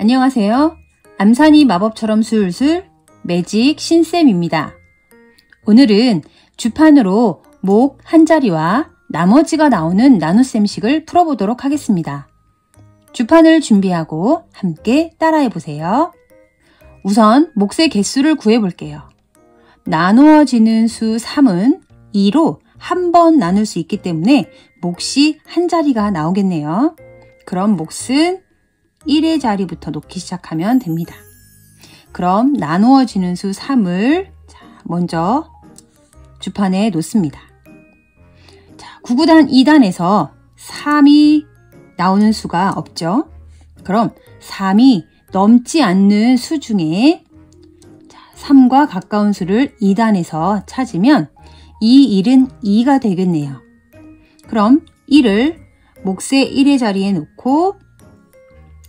안녕하세요. 암산이 마법처럼 술술 매직 신쌤입니다. 오늘은 주판으로 목 한 자리와 나머지가 나오는 나눗셈식을 풀어보도록 하겠습니다. 주판을 준비하고 함께 따라해 보세요. 우선 몫의 개수를 구해볼게요. 나누어지는 수 3은 2로 한 번 나눌 수 있기 때문에 몫이 한 자리가 나오겠네요. 그럼 몫은 1의 자리부터 놓기 시작하면 됩니다. 그럼 나누어지는 수 3을 먼저 주판에 놓습니다. 9구단 2단에서 3이 나오는 수가 없죠. 그럼 3이 넘지 않는 수 중에 3과 가까운 수를 2단에서 찾으면 이 1은 2가 되겠네요. 그럼 1을 몫의 1의 자리에 놓고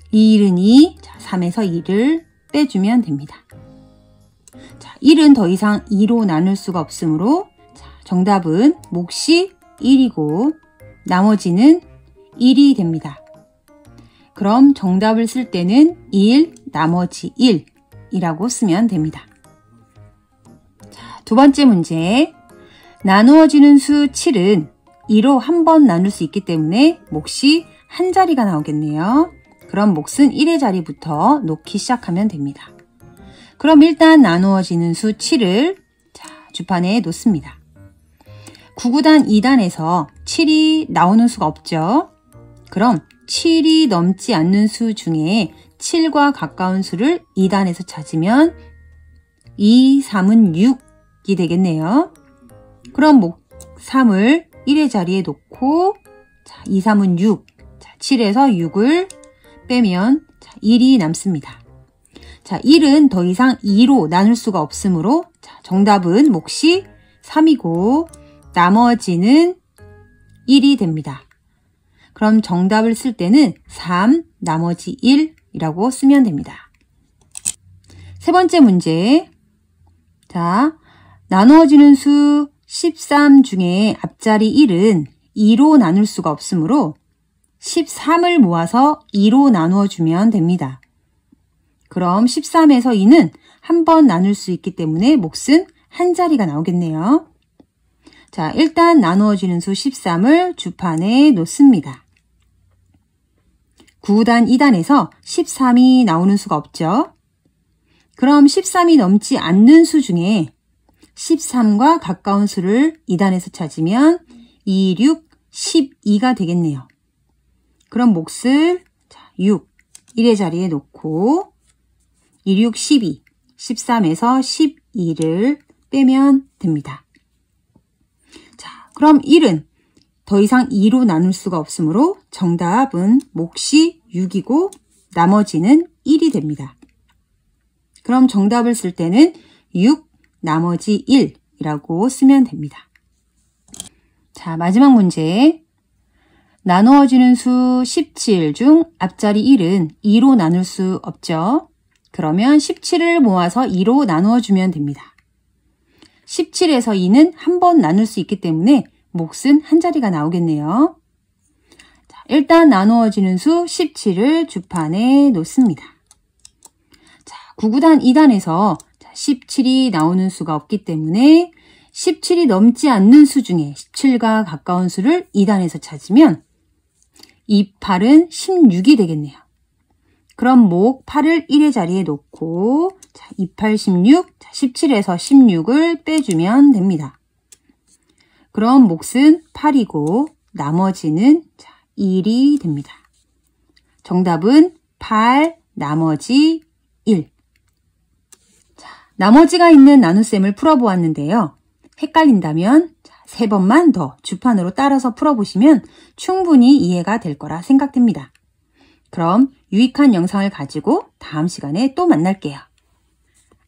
이 1은 2, 3에서 2를 빼주면 됩니다. 1은 더 이상 2로 나눌 수가 없으므로 정답은 몫이 1이고 나머지는 1이 됩니다. 그럼 정답을 쓸 때는 1, 나머지 1이라고 쓰면 됩니다. 두 번째 문제. 나누어지는 수 7은 2로 한 번 나눌 수 있기 때문에 몫이 한 자리가 나오겠네요. 그럼 몫은 1의 자리부터 놓기 시작하면 됩니다. 그럼 일단 나누어지는 수 7을 주판에 놓습니다. 9구단 2단에서 7이 나오는 수가 없죠. 그럼 7이 넘지 않는 수 중에 7과 가까운 수를 2단에서 찾으면 2, 3은 6이 되겠네요. 그럼 몫 3을 1의 자리에 놓고 2, 3은 6, 7에서 6을 빼면 1이 남습니다. 1은 더 이상 2로 나눌 수가 없으므로 정답은 몫이 3이고 나머지는 1이 됩니다. 그럼 정답을 쓸 때는 3, 나머지 1이라고 쓰면 됩니다. 세 번째 문제. 나누어지는 수 13 중에 앞자리 1은 2로 나눌 수가 없으므로 13을 모아서 2로 나누어 주면 됩니다. 그럼 13에서 2는 한 번 나눌 수 있기 때문에 몫은 한 자리가 나오겠네요. 일단 나누어지는 수 13을 주판에 놓습니다. 9단 2단에서 13이 나오는 수가 없죠. 그럼 13이 넘지 않는 수 중에 13과 가까운 수를 2단에서 찾으면 2, 6, 12가 되겠네요. 그럼 몫을 6, 1의 자리에 놓고 2, 6, 12, 13에서 12를 빼면 됩니다. 그럼 1은 더 이상 2로 나눌 수가 없으므로 정답은 몫이 6이고 나머지는 1이 됩니다. 그럼 정답을 쓸 때는 6, 나머지 1이라고 쓰면 됩니다. 마지막 문제. 나누어지는 수 17 중 앞자리 1은 2로 나눌 수 없죠. 그러면 17을 모아서 2로 나누어 주면 됩니다. 17에서 2는 한 번 나눌 수 있기 때문에 몫은 한 자리가 나오겠네요. 일단 나누어지는 수 17을 주판에 놓습니다. 9구단 2단에서 17이 나오는 수가 없기 때문에 17이 넘지 않는 수 중에 17과 가까운 수를 2단에서 찾으면 2, 8은 16이 되겠네요. 그럼 목 8을 1의 자리에 놓고 2, 8, 16, 17에서 16을 빼주면 됩니다. 그럼 몫은 8이고 나머지는 1이 됩니다. 정답은 8, 나머지 1. 나머지가 있는 나눗셈을 풀어보았는데요. 헷갈린다면 3번만 더 주판으로 따라서 풀어보시면 충분히 이해가 될 거라 생각됩니다. 그럼 유익한 영상을 가지고 다음 시간에 또 만날게요.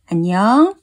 안녕.